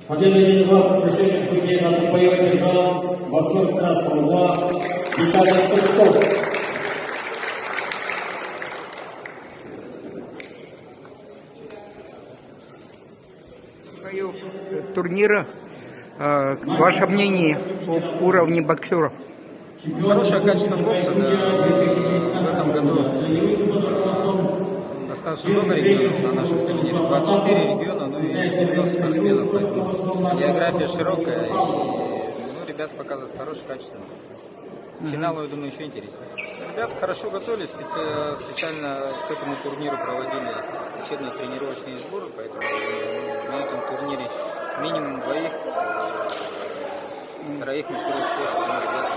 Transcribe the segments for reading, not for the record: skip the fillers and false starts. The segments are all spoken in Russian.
Победный класс решения хоккейного боевых держав, боксер красного угла Виталий Крючков. Турнира. Ваше мнение об уровне боксеров? Хорошее качество бокса, да. В этом году достаточно много регионов на нашем турнире. 24 региона, ну и 90 спортсменов. Поэтому география широкая, и ребята показывают хорошее качество. Финал, я думаю, еще интереснее. Ребята хорошо готовились, специально к этому турниру проводили учебно-тренировочные сборы, поэтому на этом турнире минимум троих мастеров спорта,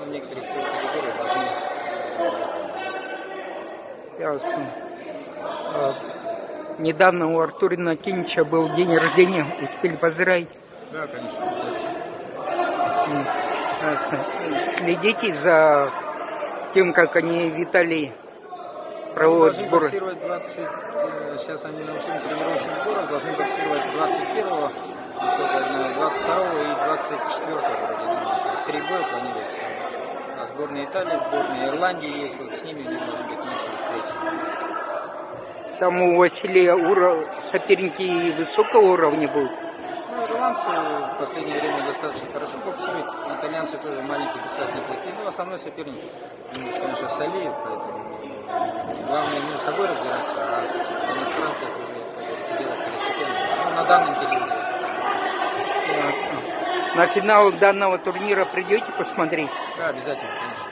в некоторых категориях должны. Ясно. Недавно у Артура Иннокентьевича был день рождения, успели поздравить? Да, конечно. Ясно. Следите за тем, как они в Италии проводят сборы? Сейчас они на учебных тренировочных сборах должны боксировать 21-го, 22-го и 24-го вроде. 3 боя планируется. А сборная Италии, сборная Ирландии есть, вот с ними у них должны быть начали встречи. Там у Василия соперники высокого уровня будут? Ну, ирландцы в последнее время достаточно хорошо боксируют, итальянцы тоже маленькие, достаточно неплохие. Ну, основной соперник, конечно, Салиев, поэтому главное между собой разбираться, а иностранцы уже сидят второстепенно. Ну, на данном периоде. Ясно. На финал данного турнира придете посмотреть? Да, обязательно, конечно.